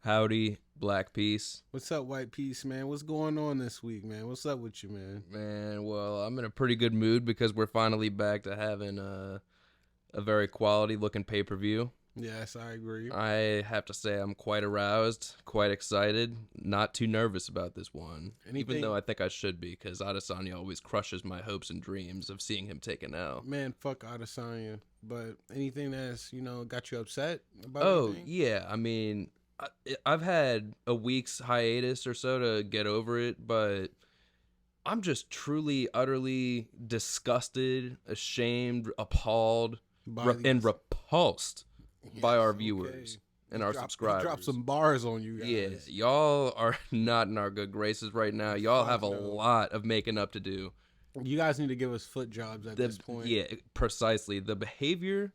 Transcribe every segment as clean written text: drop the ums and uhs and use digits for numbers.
Howdy, Black Peace. What's up, White Peace, man? What's going on this week, man? What's up with you, man? Man, well, I'm in a pretty good mood because we're finally back to having a very quality-looking pay-per-view. Yes, I agree. I have to say I'm quite aroused, quite excited, not too nervous about this one. Even though I think I should be, because Adesanya always crushes my hopes and dreams of seeing him take an L. Man, fuck Adesanya. But anything that's, got you upset about anything? Yeah. I mean, I've had a week's hiatus or so to get over it, but I'm just truly, utterly disgusted, ashamed, appalled, and repulsed by our viewers and our subscribers. Drop some bars on you guys. Yeah, y'all are not in our good graces right now. Y'all have a lot of making up to do. You guys need to give us foot jobs at this point. Yeah, precisely. The behavior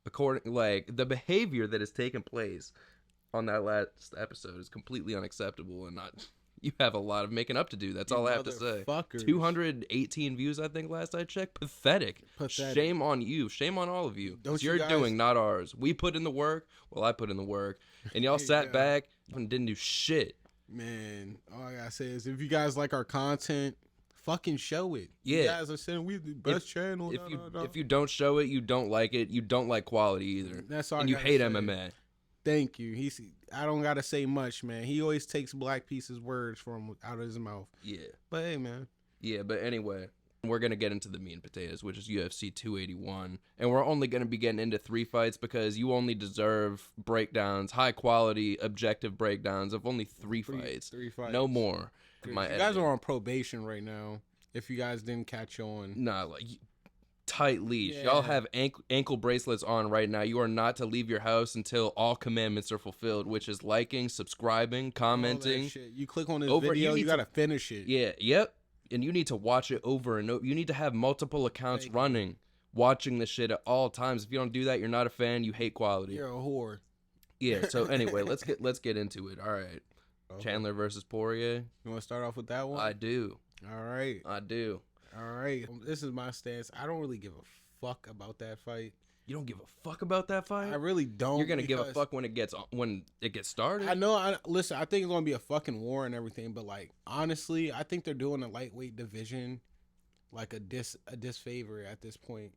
that has taken place on that last episode is completely unacceptable, and you have a lot of making up to do. That's all I have to say. 218 views, I think, last I checked. Pathetic. Shame on you. Shame on all of you. You're doing, not ours. We put in the work. Well, I put in the work. And y'all sat back and didn't do shit. Man, all I gotta say is if you guys like our content, fucking show it. Yeah. You guys are saying we're the best channel. If you don't show it, you don't like it. You don't like quality either. That's all. And you hate MMA. Thank you. I don't gotta say much, man. He always takes Black Peace's words from out of his mouth. Yeah. But hey, man. Yeah, but anyway, we're gonna get into the meat and potatoes, which is UFC 281, and we're only gonna be getting into 3 fights because you only deserve breakdowns, high quality, objective breakdowns of only 3 fights. 3 fights. No more. You guys are on probation right now. If you guys didn't catch on. Nah, tight leash. Y'all have ankle bracelets on right now. You are not to leave your house until all commandments are fulfilled, which is liking, subscribing, commenting. You click on this video, you gotta finish it. Yeah, yep. And you need to watch it over and over. You need to have multiple accounts running, watching this shit at all times. If you don't do that, you're not a fan. You hate quality. You're a whore. Yeah. So anyway, let's get into it. All right. Okay. Chandler versus Poirier. You want to start off with that one? I do. All right. I do. All right. This is my stance. I don't really give a fuck about that fight. You don't give a fuck about that fight? I really don't. You're gonna give a fuck when it gets started. I know. Listen, I think it's gonna be a fucking war and everything, but honestly, I think they're doing a lightweight division like a disfavor at this point.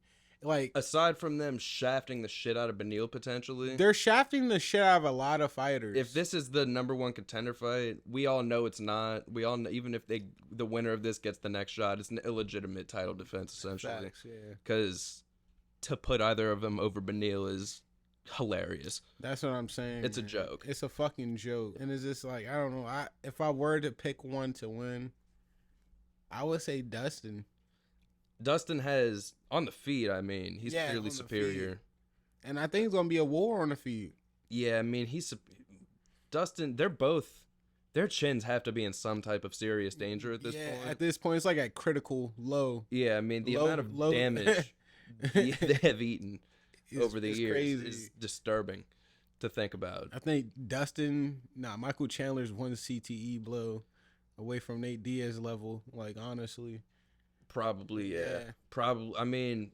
Aside from them shafting the shit out of Beneil potentially, they're shafting the shit out of a lot of fighters. If this is the number 1 contender fight, we all know it's not. We all know, even if the winner of this gets the next shot, it's an illegitimate title defense essentially. Facts, yeah. Because to put either of them over Beneil is hilarious. That's what I'm saying. It's a joke. It's a fucking joke. And it's just I don't know. If I were to pick one to win, I would say Dustin. Dustin has, on the feet, I mean, he's clearly superior. And I think it's going to be a war on the feet. Yeah, I mean, Dustin, their chins have to be in some type of serious danger at this point. Yeah, at this point, it's at critical low. Yeah, I mean, the amount of damage they have eaten over the years is disturbing to think about. I think Michael Chandler's one CTE blow away from Nate Diaz level, honestly. Probably, yeah. Probably. I mean,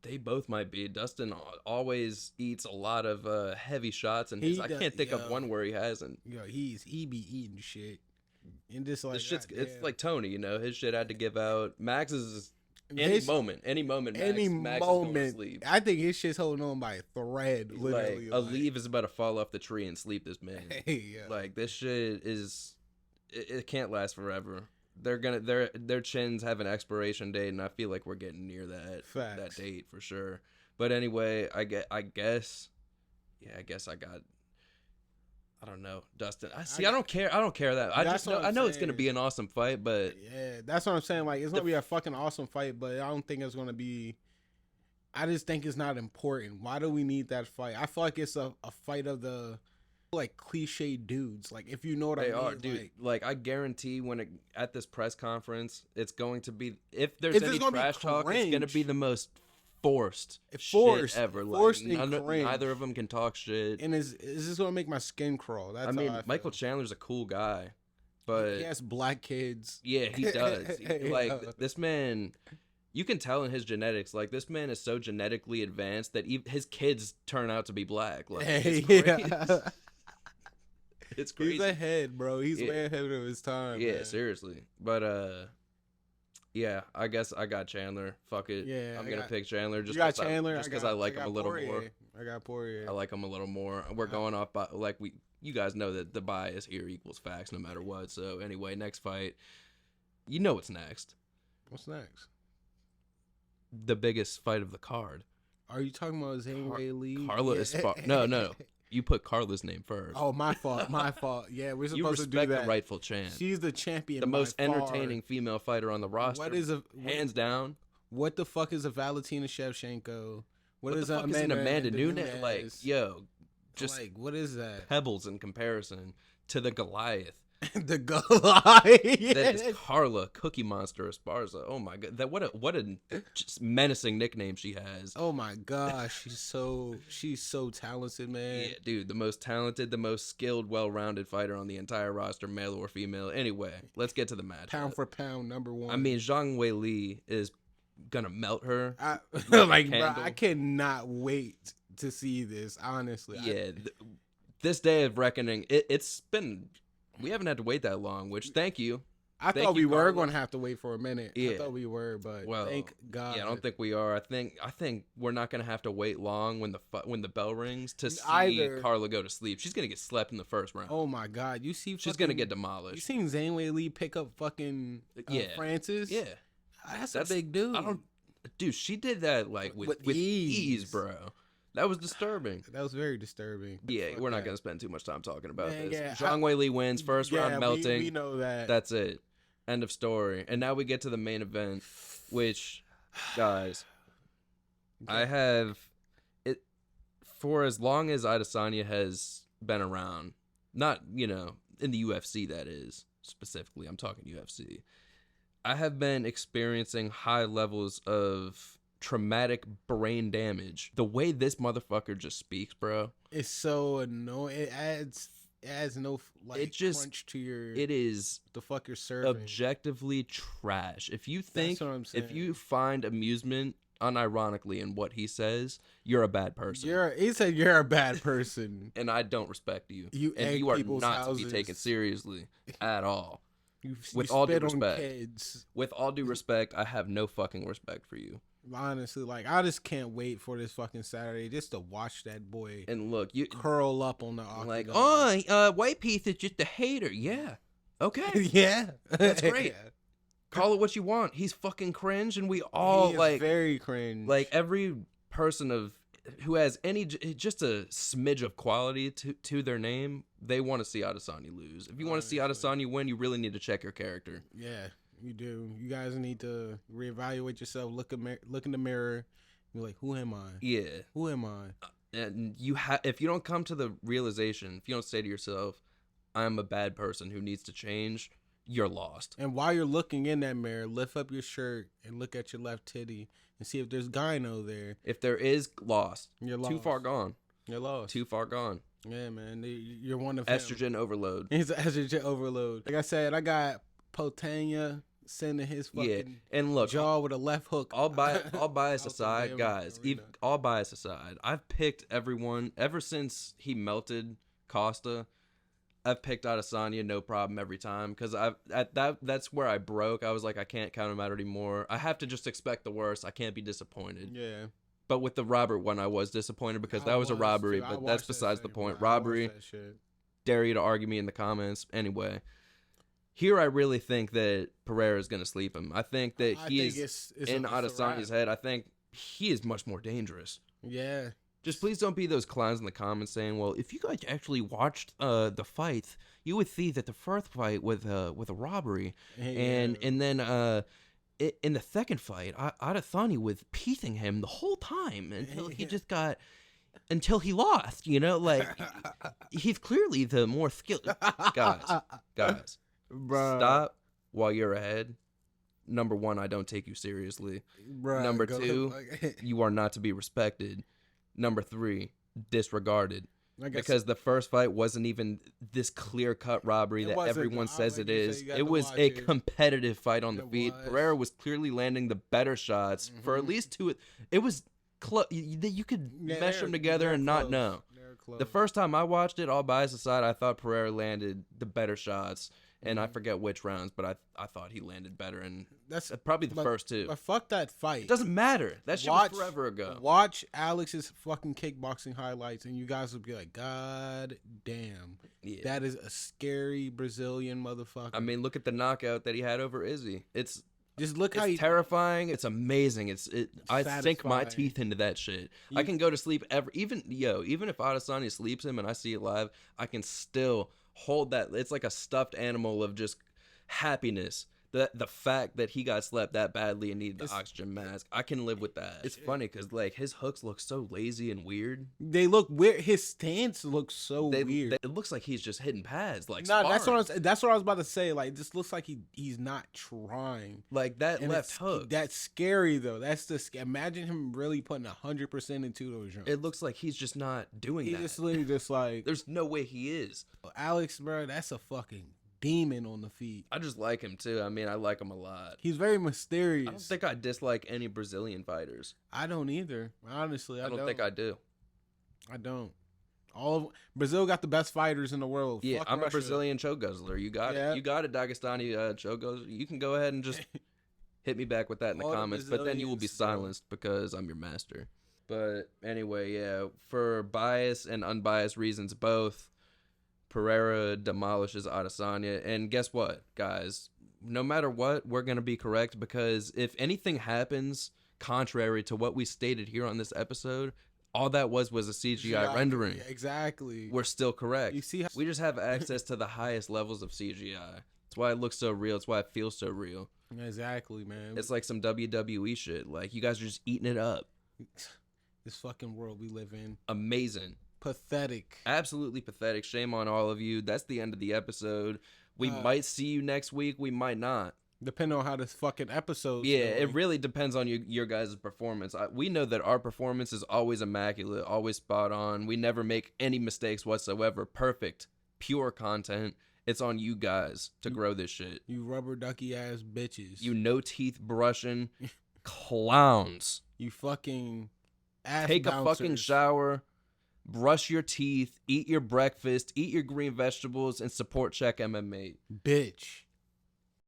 they both might be. Dustin always eats a lot of heavy shots, and I can't think of one where he hasn't. Yo, he be eating shit, and just it's like Tony, his shit had to give out. Max is any moment. Max is going to sleep. I think his shit's holding on by a thread. Literally, a leaf is about to fall off the tree and sleep this man. This shit is. It can't last forever. Their chins have an expiration date, and I feel like we're getting near that date for sure. But anyway, I guess I got. I don't know, Dustin. I don't care. I don't care that. I know it's gonna be an awesome fight, but yeah, that's what I'm saying. It's gonna be a fucking awesome fight, but I don't think it's gonna be. I just think it's not important. Why do we need that fight? I feel like it's a fight of the. Cliche dudes, if you know what I mean. They are, dude. I guarantee at this press conference, it's going to be, if there's any trash talk, it's going to be the most forced shit ever. Neither of them can talk shit. And is this going to make my skin crawl? That's Michael Chandler's a cool guy, but he has black kids. Yeah, he does. This man. You can tell in his genetics, this man is so genetically advanced that his kids turn out to be black. It's crazy. He's ahead, bro. He's way ahead of his time. Yeah, man. seriously. But yeah, I guess I got Chandler. Fuck it. Yeah, I'm gonna pick Chandler just because I like him a little more. I got Poirier. I like him a little more. We're going off by you guys know that the bias here equals facts no matter what. So anyway, next fight. You know what's next? What's next? The biggest fight of the card. Are you talking about Zhang Weili? Carla Esparza. No. You put Carla's name first. Oh, my fault. Yeah, we're supposed to do that. You respect the rightful champ. She's the champion. The most entertaining female fighter on the roster. Hands down. What the fuck is a Valentina Shevchenko? What is the fuck is an Amanda Nunes? Like, yo, just like what is that? Pebbles in comparison to the Goliath. The Goliath. That is Carla Cookie Monster Esparza. Oh my god, what a just menacing nickname she has. Oh my gosh, she's so talented, man. Yeah, dude, the most talented, the most skilled, well-rounded fighter on the entire roster, male or female. Anyway, let's get to the match. Pound for pound, number one. I mean, Zhang Weili is gonna melt her. Like bro, I cannot wait to see this. Honestly, yeah. This day of reckoning, it's been. We haven't had to wait that long, which thank you. I thought we were going to have to wait for a minute. Yeah. I thought we were, but thank God. Yeah, I don't think we are. I think we're not going to have to wait long when the bell rings to see Carla go to sleep. She's going to get slept in the first round. Oh my God, you see, she's going to get demolished. You seen Zhang Weili pick up fucking Francis? Yeah, that's a big dude. Dude, she did that like with ease, bro. That was disturbing. That was very disturbing. Yeah, we're not going to spend too much time talking about this. Yeah, Zhang Weili wins, first round melting. We know that. That's it. End of story. And now we get to the main event, which, guys, I have it for as long as Adesanya has been around. Not, in the UFC, that is, specifically. I'm talking UFC. I have been experiencing high levels of traumatic brain damage. The way this motherfucker just speaks, bro, it's so annoying. It adds no crunch to your. It is the fuck you're serving. Objectively trash. If you think, that's what I'm saying. If you find amusement unironically in what he says, you're a bad person. He said you're a bad person, and I don't respect you. You are not to be taken seriously at all. With all due respect, with all due respect, I have no fucking respect for you. Honestly, I just can't wait for this fucking Saturday just to watch that boy and look you curl up on the octagon. Like, White Piece is just a hater. Yeah, okay, yeah, that's great. Call it what you want. He's fucking cringe, and we all very cringe. Like every person who has just a smidge of quality to their name, they want to see Adesanya lose. If you want to see Adesanya win, you really need to check your character. Yeah. You do. You guys need to reevaluate yourself. Look in the mirror. You're like, who am I? Yeah. Who am I? And if you don't come to the realization, if you don't say to yourself, I'm a bad person who needs to change, you're lost. And while you're looking in that mirror, lift up your shirt and look at your left titty and see if there's gyno there. If there is, lost. You're lost. Too far gone. You're lost. Too far gone. Yeah, man. You're one of estrogen overload. He's estrogen overload. Like I said, I got Potania sending his fucking and look, jaw with a left hook. All bias aside, guys. All bias aside, I've picked everyone ever since he melted Costa. I've picked Adesanya no problem every time because that's where I broke. I was like, I can't count him out anymore. I have to just expect the worst. I can't be disappointed. Yeah. But with the Robert one, I was disappointed because that was a robbery. But that's besides the point. Robbery. Dare you to argue me in the comments. Anyway. Here, I really think that Pereira is going to sleep him. I think that he is in Adesanya's head. I think he is much more dangerous. Yeah. Just please don't be those clowns in the comments saying, "Well, if you guys actually watched the fights, you would see that the first fight with a robbery, and then in the second fight, Adesanya was piecing him the whole time until he lost. He's clearly the more skilled guys." Bruh. Stop while you're ahead. Number one, I don't take you seriously. Bruh, Number two, you are not to be respected. Number three, disregarded. Because the first fight wasn't even this clear-cut robbery that everyone says it is. It was a competitive fight on the feet. Pereira was clearly landing the better shots for at least two. It was close. You could mesh them together and not know. close. The first time I watched it, all bias aside, I thought Pereira landed the better shots. And I forget which rounds, but I thought he landed better. And that's probably the first two. But fuck that fight. It doesn't matter. That shit was forever ago. Watch Alex's fucking kickboxing highlights, and you guys will be like, God damn. Yeah. That is a scary Brazilian motherfucker. I mean, look at the knockout that he had over Izzy. It's terrifying. It's amazing. I sink my teeth into that shit. I can go to sleep even if Adesanya sleeps him and I see it live, I can still hold that. It's like a stuffed animal of just happiness. The fact that he got slept that badly and needed the oxygen mask, I can live with that. It's funny because like his hooks look so lazy and weird. They look weird. His stance looks so weird. It looks like he's just hitting pads. Like that's what I was about to say. Like, this looks like he's not trying. Like that left hook. That's scary though. Imagine him really putting 100% into those jumps. It looks like he's just not doing that. He's just literally just like. There's no way he is. Alex, bro, that's a fucking demon on the feet. I just like him too. I mean, I like him a lot. He's very mysterious. I don't think I dislike any Brazilian fighters. I don't either. Honestly, I don't think I do. I don't. Brazil got the best fighters in the world. Yeah, Fuck I'm Russia. a Brazilian choke guzzler. You got it. You got a Dagestani choke guzzler. You can go ahead and just hit me back with that in the comments, but then you will be silenced because I'm your master. But anyway, yeah, for bias and unbiased reasons both, Pereira demolishes Adesanya, and guess what, guys? No matter what, we're going to be correct, because if anything happens contrary to what we stated here on this episode, all that was a CGI rendering. Exactly. We're still correct. You see, we just have access to the highest levels of CGI. That's why it looks so real. It's why it feels so real. Exactly, man. It's like some WWE shit. Like, you guys are just eating it up. This fucking world we live in. Amazing. Pathetic. Absolutely pathetic. Shame on all of you. That's the end of the episode. We might see you next week. We might not. Depending on how this fucking episode. Yeah, it really depends on your guys' performance. We know that our performance is always immaculate, always spot on. We never make any mistakes whatsoever. Perfect, pure content. It's on you guys to grow this shit. You rubber ducky ass bitches. You no teeth brushing clowns. You fucking ass Take bouncers. a fucking shower. Brush your teeth, eat your breakfast, eat your green vegetables, and support Check MMA. Bitch.